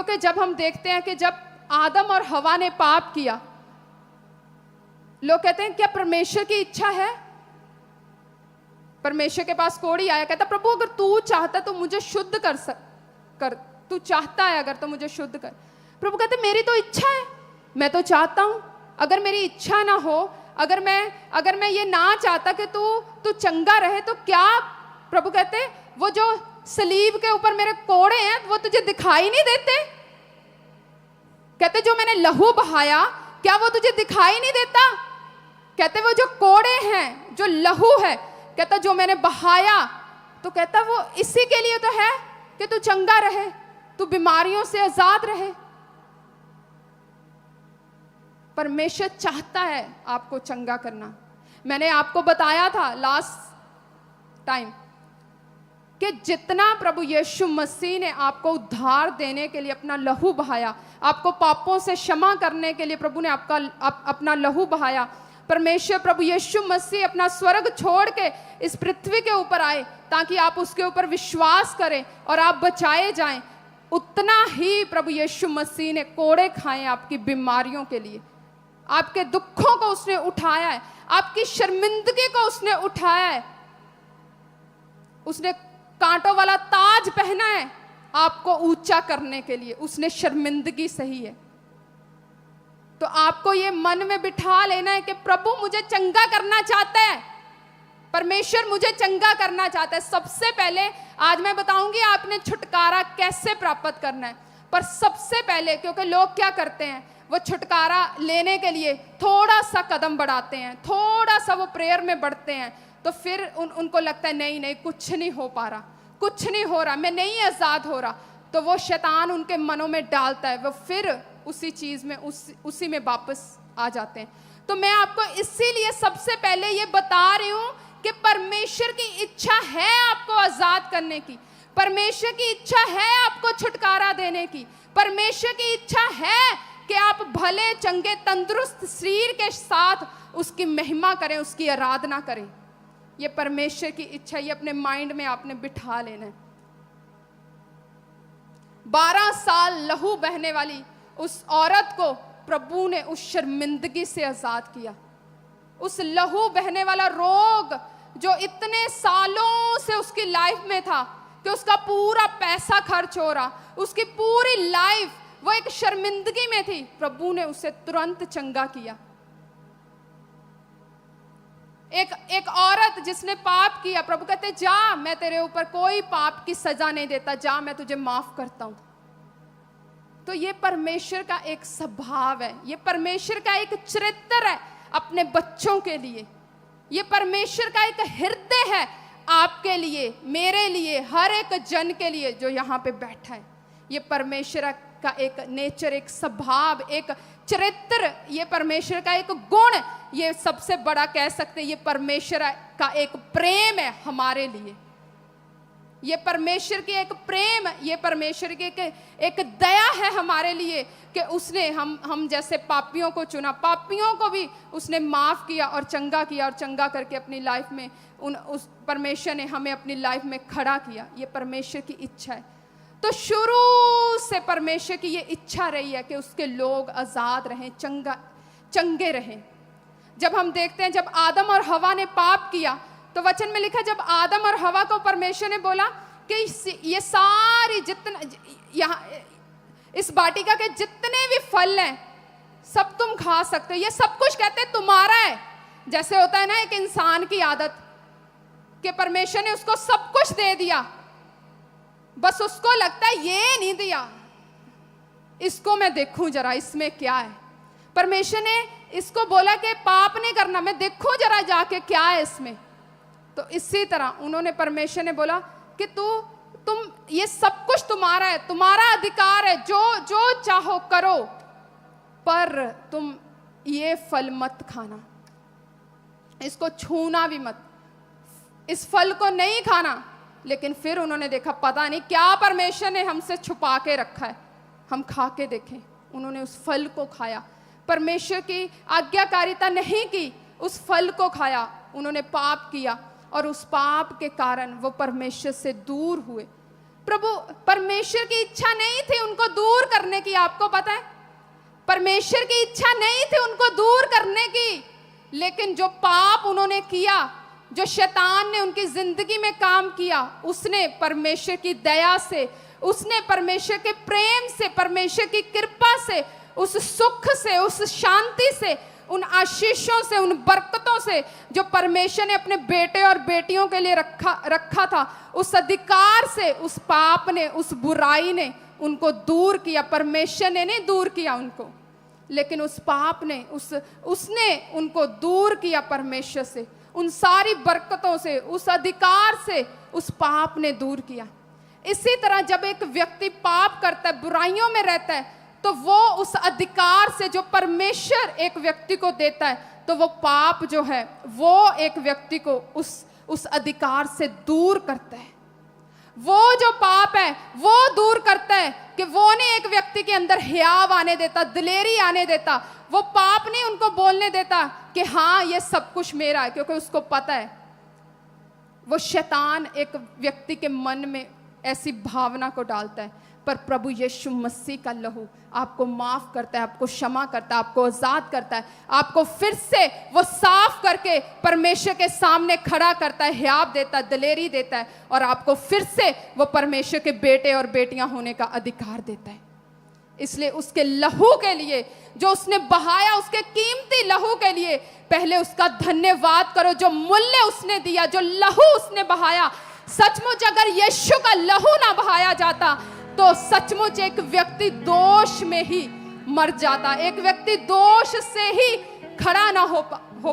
क्योंकि जब हम देखते हैं कि जब आदम और हवा ने पाप किया, लोग कहते हैं क्या परमेश्वर की इच्छा है? परमेश्वर के पास कोढ़ी आया, कहता प्रभु अगर तू चाहता तो मुझे शुद्ध कर, तू चाहता है अगर तो मुझे शुद्ध कर। प्रभु कहते मेरी तो इच्छा है, मैं तो चाहता हूं। अगर मेरी इच्छा ना हो, अगर मैं ये ना चाहता कि तू चंगा रहे, तो क्या? प्रभु कहते वो जो सलीब के ऊपर मेरे कोड़े हैं वो तुझे दिखाई नहीं देते? कहते जो मैंने लहू बहाया क्या वो तुझे दिखाई नहीं देता? कहते वो जो कोड़े हैं, जो लहू है, कहता जो मैंने बहाया, तो कहता वो इसी के लिए तो है कि तू चंगा रहे, तू बीमारियों से आजाद रहे। परमेश्वर चाहता है आपको चंगा करना। मैंने आपको बताया था लास्ट टाइम कि जितना प्रभु यीशु मसीह ने आपको उद्धार देने के लिए अपना लहू बहाया, आपको पापों से क्षमा करने के लिए प्रभु ने अपना लहू बहाया, परमेश्वर प्रभु यीशु मसीह अपना स्वर्ग छोड़ के इस पृथ्वी के ऊपर आए ताकि आप उसके ऊपर विश्वास करें और आप बचाए जाएं। उतना ही प्रभु यीशु मसीह ने कोड़े खाए आपकी बीमारियों के लिए, आपके दुखों को उसने उठाया है, आपकी शर्मिंदगी को उसने उठाया है, उसने कांटों वाला ताज पहना है आपको ऊंचा करने के लिए, उसने शर्मिंदगी सही है। तो आपको ये मन में बिठा लेना है कि प्रभु मुझे चंगा करना चाहता है, परमेश्वर मुझे चंगा करना चाहता है। सबसे पहले आज मैं बताऊंगी आपने छुटकारा कैसे प्राप्त करना है। पर सबसे पहले, क्योंकि लोग क्या करते हैं, वो छुटकारा लेने के लिए थोड़ा सा कदम बढ़ाते हैं, थोड़ा सा वो प्रेयर में बढ़ते हैं, तो फिर उनको लगता है नहीं कुछ नहीं हो पा रहा, कुछ नहीं हो रहा, मैं नहीं आजाद हो रहा। तो वो शैतान उनके मनों में डालता है, वो फिर उसी चीज में उसी में वापस आ जाते हैं। तो मैं आपको इसीलिए सबसे पहले ये बता रही हूं कि परमेश्वर की इच्छा है आपको आजाद करने की, परमेश्वर की इच्छा है आपको छुटकारा देने की, परमेश्वर की इच्छा है कि आप भले चंगे तंदुरुस्त शरीर के साथ उसकी महिमा करें, उसकी आराधना करें। ये परमेश्वर की इच्छा, ये अपने माइंड में आपने बिठा लेना है। 12 साल लहू बहने वाली उस औरत को प्रभु ने उस शर्मिंदगी से आजाद किया। उस लहू बहने वाला रोग जो इतने सालों से उसकी लाइफ में था कि उसका पूरा पैसा खर्च हो रहा, उसकी पूरी लाइफ वो एक शर्मिंदगी में थी, प्रभु ने उसे तुरंत चंगा किया। एक औरत जिसने पाप किया, प्रभु कहते जा, मैं तेरे ऊपर कोई पाप की सजा नहीं देता, जा मैं तुझे माफ करता हूं। तो ये परमेश्वर का एक स्वभाव है, ये परमेश्वर का एक चरित्र है अपने बच्चों के लिए, ये परमेश्वर का एक हृदय है आपके लिए, मेरे लिए, हर एक जन के लिए जो यहाँ पे बैठा है। ये परमेश्वर का एक नेचर, एक स्वभाव, एक चरित्र, ये परमेश्वर का एक गुण, ये सबसे बड़ा कह सकते हैं ये परमेश्वर का एक प्रेम है हमारे लिए। ये परमेश्वर की एक प्रेम, ये परमेश्वर की एक दया है हमारे लिए कि उसने हम जैसे पापियों को चुना, पापियों को भी उसने माफ किया और चंगा किया, और चंगा करके अपनी लाइफ में उस परमेश्वर ने हमें अपनी लाइफ में खड़ा किया। ये परमेश्वर की इच्छा है। तो शुरू से परमेश्वर की ये इच्छा रही है कि उसके लोग आजाद रहें, चंगे रहें। जब हम देखते हैं जब आदम और हवा ने पाप किया, तो वचन में लिखा जब आदम और हवा को परमेश्वर ने बोला कि ये सारी जितना यहाँ इस वाटिका के जितने भी फल हैं सब तुम खा सकते हो, ये सब कुछ कहते हैं तुम्हारा है। जैसे होता है ना एक इंसान की आदत कि परमेश्वर ने उसको सब कुछ दे दिया, बस उसको लगता है ये नहीं दिया, इसको मैं देखूं जरा इसमें क्या है। परमेश्वर ने इसको बोला कि पाप नहीं करना, मैं देखूं जरा जाके क्या है इसमें। तो इसी तरह उन्होंने, परमेश्वर ने बोला कि तुम ये सब कुछ तुम्हारा है, तुम्हारा अधिकार है, जो चाहो करो, पर तुम ये फल मत खाना, इसको छूना भी मत, इस फल को नहीं खाना। लेकिन फिर उन्होंने देखा पता नहीं क्या परमेश्वर ने हमसे छुपा के रखा है, हम खा के देखें। उन्होंने उस फल को खाया, परमेश्वर की आज्ञाकारिता नहीं की, उस फल को खाया, उन्होंने पाप किया और उस पाप के कारण वो परमेश्वर से दूर हुए। प्रभु परमेश्वर की इच्छा नहीं थी उनको दूर करने की, आपको पता है परमेश्वर की इच्छा नहीं थी उनको दूर करने की, लेकिन जो पाप उन्होंने किया, जो शैतान ने उनकी जिंदगी में काम किया, उसने परमेश्वर की दया से, उसने परमेश्वर के प्रेम से, परमेश्वर की कृपा से, उस सुख से, उस शांति से, उन आशीषों से, उन बरकतों से जो परमेश्वर ने अपने बेटे और बेटियों के लिए रखा था, उस अधिकार से उस पाप ने, उस बुराई ने उनको दूर किया। परमेश्वर ने नहीं दूर किया उनको, लेकिन उस पाप ने, उसने उनको दूर किया परमेश्वर से, उन सारी बरकतों से, उस अधिकार से उस पाप ने दूर किया। इसी तरह जब एक व्यक्ति पाप करता है, बुराइयों में रहता है, तो वो उस अधिकार से जो परमेश्वर एक व्यक्ति को देता है, तो वो पाप जो है वो एक व्यक्ति को उस अधिकार से दूर करता है। वो जो पाप है वो दूर करता है कि वो नहीं एक व्यक्ति के अंदर हियाव आने देता, दिलेरी आने देता। वो पाप नहीं उनको बोलने देता कि हाँ ये सब कुछ मेरा है, क्योंकि उसको पता है। वो शैतान एक व्यक्ति के मन में ऐसी भावना को डालता है, पर प्रभु यीशु मसीह का लहू आपको माफ करता है, आपको क्षमा करता है, आपको आजाद करता है, आपको फिर से वो साफ करके परमेश्वर के सामने खड़ा करता है, हियाव देता है, दिलेरी देता है, और आपको फिर से वो परमेश्वर के बेटे और बेटियां होने का अधिकार देता है। इसलिए उसके लहू के लिए जो उसने बहाया, उसके कीमती लहू के लिए पहले उसका धन्यवाद करो, जो मूल्य उसने दिया, जो लहू उसने बहाया। सचमुच अगर यीशु का लहू ना बहाया जाता तो सचमुच एक व्यक्ति दोष में ही मर जाता, एक व्यक्ति दोष से ही खड़ा ना हो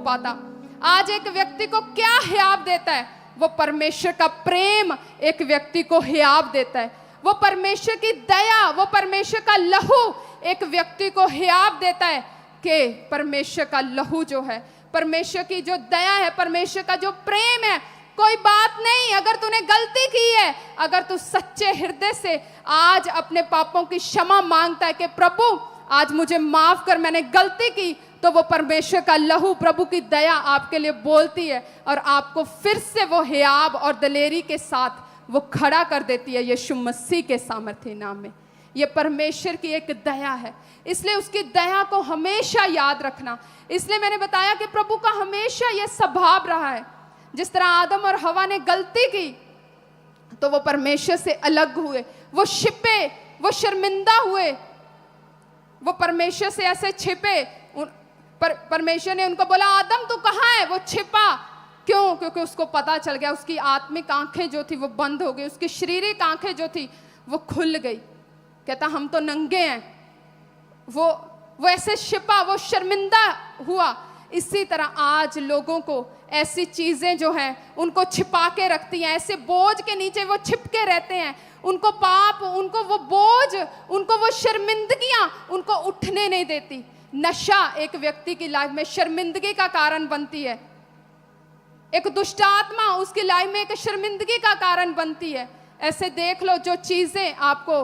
पाता। आज एक व्यक्ति को क्या हियाव देता है? वो परमेश्वर का प्रेम एक व्यक्ति को हियाव देता है। वो परमेश्वर की दया, वो परमेश्वर का लहू एक व्यक्ति को हियाव देता है कि परमेश्वर का लहू जो है, परमेश्वर की जो दया है, परमेश्वर का जो प्रेम है, कोई बात नहीं अगर तूने गलती की है, अगर तू सच्चे हृदय से आज अपने पापों की क्षमा मांगता है कि प्रभु आज मुझे माफ कर, मैंने गलती की, तो वो परमेश्वर का लहू, प्रभु की दया आपके लिए बोलती है और आपको फिर से वो हियाव और दिलेरी के साथ वो खड़ा कर देती है यीशु मसीह के सामर्थ्य नाम में। ये परमेश्वर की एक दया है, इसलिए उसकी दया को हमेशा याद रखना। इसलिए मैंने बताया कि प्रभु का हमेशा ये स्वभाव रहा है। जिस तरह आदम और हवा ने गलती की तो वो परमेश्वर से अलग हुए, वो छिपे, वो शर्मिंदा हुए, वो परमेश्वर से ऐसे छिपे। परमेश्वर ने उनको बोला आदम तू कहाँ है? वो छिपा। क्यों? क्योंकि उसको पता चल गया, उसकी आत्मिक आंखें जो थी वो बंद हो गई, उसकी शारीरिक आंखें जो थी वो खुल गई। कहता हम तो नंगे हैं। वो ऐसे छिपा, वो शर्मिंदा हुआ। इसी तरह आज लोगों को ऐसी चीजें जो हैं उनको छिपा के रखती हैं, ऐसे बोझ के नीचे वो छिपके रहते हैं। उनको पाप, उनको वो बोझ, उनको वो शर्मिंदगियां उनको उठने नहीं देती। नशा एक व्यक्ति की लाइफ में शर्मिंदगी का कारण बनती है। एक दुष्ट आत्मा उसकी लाइफ में एक शर्मिंदगी का कारण बनती है। ऐसे देख लो, जो चीजें आपको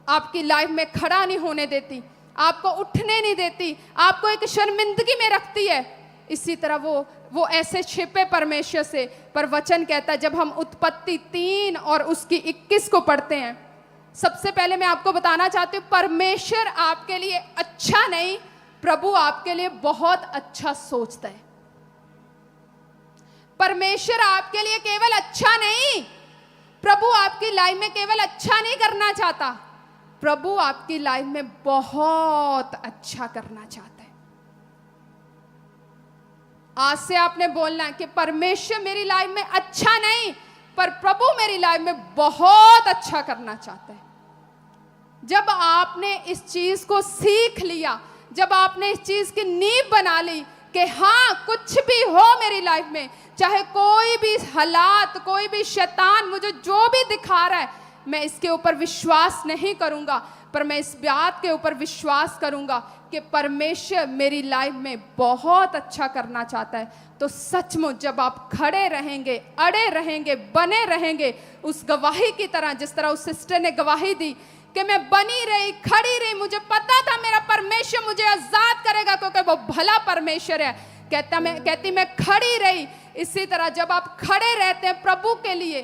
आपकी लाइफ में खड़ा नहीं होने देती, आपको उठने नहीं देती, आपको एक शर्मिंदगी में रखती है, इसी तरह वो ऐसे छिपे परमेश्वर से। पर वचन कहता है, जब हम उत्पत्ति 3 और उसकी 21 को पढ़ते हैं, सबसे पहले मैं आपको बताना चाहती हूँ, परमेश्वर आपके लिए अच्छा नहीं, प्रभु आपके लिए बहुत अच्छा सोचता है। परमेश्वर आपके लिए केवल अच्छा नहीं, प्रभु आपकी लाइफ में केवल अच्छा नहीं करना चाहता, प्रभु आपकी लाइफ में बहुत अच्छा करना चाहता है। आज से आपने बोलना है कि परमेश्वर मेरी लाइफ में अच्छा नहीं, पर प्रभु मेरी लाइफ में बहुत अच्छा करना चाहता है। जब आपने इस चीज को सीख लिया, जब आपने इस चीज की नींव बना ली कि हाँ कुछ भी हो मेरी लाइफ में, चाहे कोई भी हालात, कोई भी शैतान मुझे जो भी दिखा रहा है, मैं इसके ऊपर विश्वास नहीं करूंगा, पर मैं इस बात के ऊपर विश्वास करूंगा कि परमेश्वर मेरी लाइफ में बहुत अच्छा करना चाहता है। तो सचमुच जब आप खड़े रहेंगे, अड़े रहेंगे, बने रहेंगे उस गवाही की तरह, जिस तरह उस सिस्टर ने गवाही दी कि मैं बनी रही, खड़ी रही, मुझे पता था मेरा परमेश्वर मुझे आजाद करेगा क्योंकि वो भला परमेश्वर है। कहती मैं खड़ी रही। इसी तरह जब आप खड़े रहते हैं प्रभु के लिए,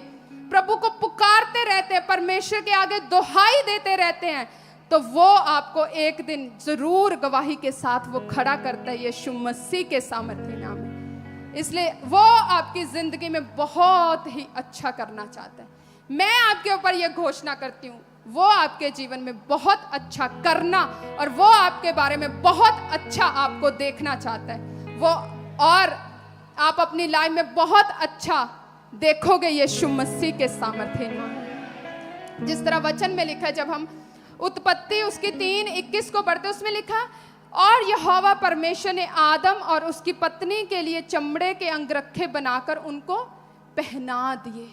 प्रभु को पुकारते रहते हैं, परमेश्वर के आगे दुहाई देते रहते हैं, तो वो आपको एक दिन जरूर गवाही के साथ वो खड़ा करता है यीशु मसीह के सामर्थ्य नाम में। इसलिए वो आपकी जिंदगी में बहुत ही अच्छा करना चाहता है। मैं आपके ऊपर ये घोषणा करती हूँ, वो आपके जीवन में बहुत अच्छा करना और वो आपके बारे में बहुत अच्छा आपको देखना चाहता है वो, और आप अपनी लाइफ में बहुत अच्छा देखोगे यीशु मसीह के सामर्थ्य नाम। जिस तरह वचन में लिखा है, जब हम उत्पत्ति उसकी 3:21 को पढ़ते, उसमें लिखा, और यहोवा परमेश्वर ने आदम और उसकी पत्नी के लिए चमड़े के अंगरखे बनाकर उनको पहना दिए।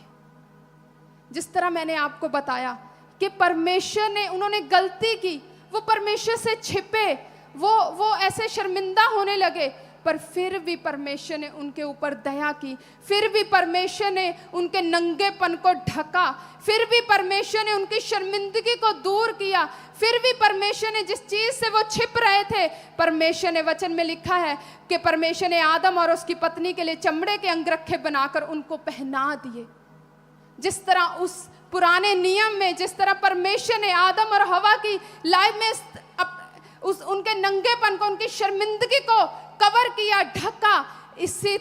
जिस तरह मैंने आपको बताया कि परमेश्वर ने, उन्होंने गलती की, वो परमेश्वर से छिपे, वो ऐसे शर्मिंदा होने लगे, पर फिर भी परमेश्वर ने उनके ऊपर दया की, फिर भी परमेश्वर ने उनके नंगेपन को ढका, फिर भी परमेश्वर ने उनकी शर्मिंदगी को दूर किया, फिर भी परमेश्वर ने जिस चीज से वो छिप रहे थे, परमेश्वर ने, वचन में लिखा है कि परमेश्वर ने आदम और उसकी पत्नी के लिए चमड़े के अंगरखे बनाकर उनको पहना दिए। जिस तरह उस पुराने नियम में, जिस तरह परमेश्वर ने आदम और हवा की लाइफ में उनके नंगेपन को, उनकी शर्मिंदगी को कवर किया, ढका, इसी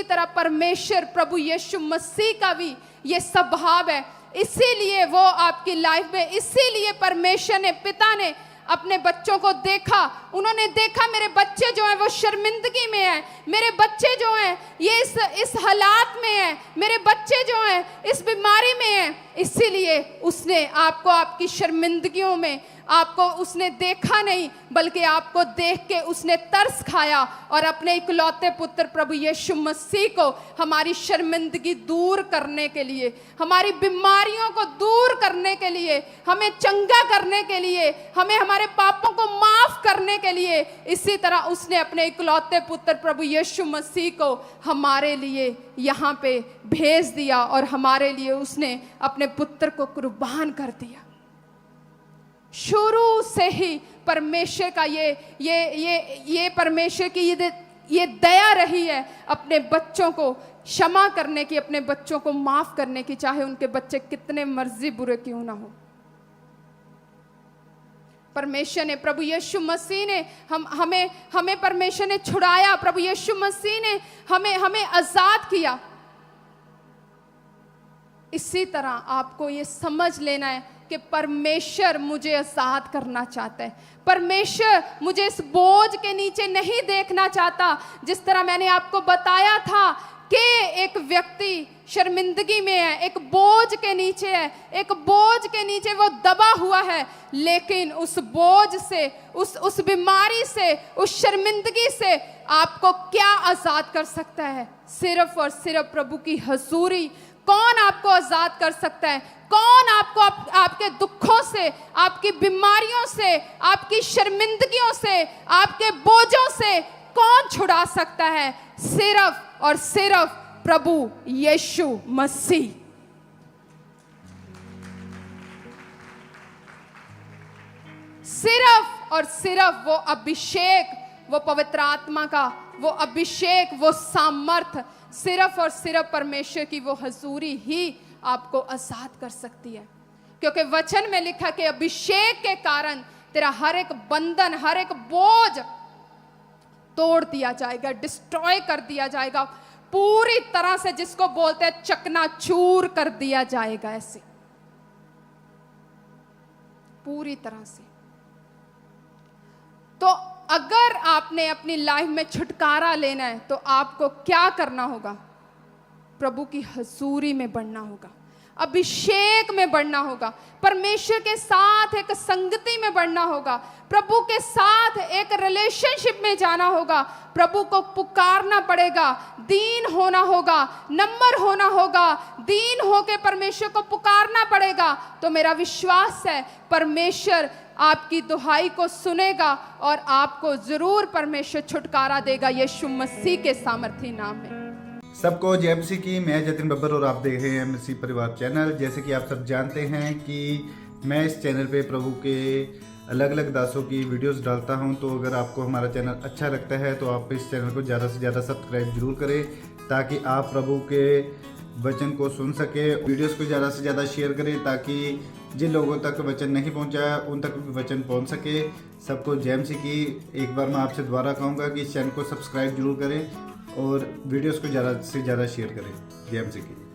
तरह परमेश्वर प्रभु यीशु मसीह का भी ये स्वभाव है। इसीलिए वो आपकी लाइफ में, इसीलिए परमेश्वर ने, पिता ने अपने बच्चों को देखा, उन्होंने देखा मेरे बच्चे जो हैं वो शर्मिंदगी में हैं, मेरे बच्चे जो हैं ये इस हालात में हैं, मेरे बच्चे जो हैं इस बीमारी में हैं, इसीलिए उसने आपको आपकी शर्मिंदगियों में, आपको उसने देखा नहीं, बल्कि आपको देख के उसने तरस खाया और अपने इकलौते पुत्र प्रभु यीशु मसीह को हमारी शर्मिंदगी दूर करने के लिए, हमारी बीमारियों को दूर करने के लिए, हमें चंगा करने के लिए, हमें हमारे पापों को माफ करने के लिए, इसी तरह उसने अपने इकलौते पुत्र प्रभु यीशु मसीह को हमारे लिए यहाँ पे भेज दिया और हमारे लिए उसने अपने पुत्र को कुर्बान कर दिया। शुरू से ही परमेश्वर का ये परमेश्वर की ये दया रही है अपने बच्चों को क्षमा करने की, अपने बच्चों को माफ करने की, चाहे उनके बच्चे कितने मर्जी बुरे क्यों ना हो। परमेश्वर ने, प्रभु यीशु मसीह ने हमें परमेश्वर ने छुड़ाया, प्रभु यीशु मसीह ने हमें आजाद किया। इसी तरह आपको ये समझ लेना है कि परमेश्वर मुझे आजाद करना चाहता है। परमेश्वर मुझे इस बोझ के नीचे नहीं देखना चाहता। जिस तरह मैंने आपको बताया था कि एक व्यक्ति शर्मिंदगी में है, एक बोझ के नीचे है, एक बोझ के नीचे वो दबा हुआ है, लेकिन उस बोझ से, उस बीमारी से, उस शर्मिंदगी से आपको क्या आजाद कर सकता है? सिर्फ और सिर्फ प्रभु की हजूरी। कौन आपको आजाद कर सकता है? कौन आपको आपके दुखों से, आपकी बीमारियों से, आपकी शर्मिंदगियों से, आपके बोझों से कौन छुड़ा सकता है? सिर्फ और सिर्फ प्रभु यीशु मसीह। सिर्फ और सिर्फ वो अभिषेक, वो पवित्र आत्मा का वो अभिषेक, वो सामर्थ, सिर्फ और सिर्फ परमेश्वर की वो हजूरी ही आपको आजाद कर सकती है। क्योंकि वचन में लिखा कि अभिषेक के कारण तेरा हर एक बंधन, हर एक बोझ तोड़ दिया जाएगा, डिस्ट्रॉय कर दिया जाएगा, पूरी तरह से, जिसको बोलते हैं चकनाचूर कर दिया जाएगा, ऐसे पूरी तरह से। तो अगर आपने अपनी लाइफ में छुटकारा लेना है तो आपको क्या करना होगा? प्रभु की हजूरी में बढ़ना होगा, अभिषेक में बढ़ना होगा, परमेश्वर के साथ एक संगति में बढ़ना होगा, प्रभु के साथ एक रिलेशनशिप में जाना होगा, प्रभु को पुकारना पड़ेगा, दीन होना होगा, नम्र होना होगा, दीन होके परमेश्वर को पुकारना पड़ेगा। तो मेरा विश्वास है परमेश्वर आपकी दुहाई को सुनेगा और आपको जरूर परमेश्वर छुटकारा देगा यीशु मसीह के सामर्थी नाम में। सबको जय मसीह की। मैं जतिन बब्बर और आप देख रहे हैं मसीह परिवार चैनल। जैसे कि आप सब जानते हैं कि मैं इस चैनल पे प्रभु के अलग अलग दासों की वीडियोस डालता हूं, तो अगर आपको हमारा चैनल अच्छा लगता है तो आप इस चैनल को ज़्यादा से ज़्यादा सब्सक्राइब जरूर करें, ताकि आप प्रभु के वचन को सुन सके। वीडियोस को ज़्यादा से ज़्यादा शेयर करें ताकि जिन लोगों तक वचन नहीं पहुंचा उन तक भी वचन पहुंच सके। सबको जय मसीह की। एक बार मैं आपसे दोबारा कहूँगा कि इस चैनल को सब्सक्राइब जरूर करें और वीडियोस को ज़्यादा से ज़्यादा शेयर करें। जय मसीह की।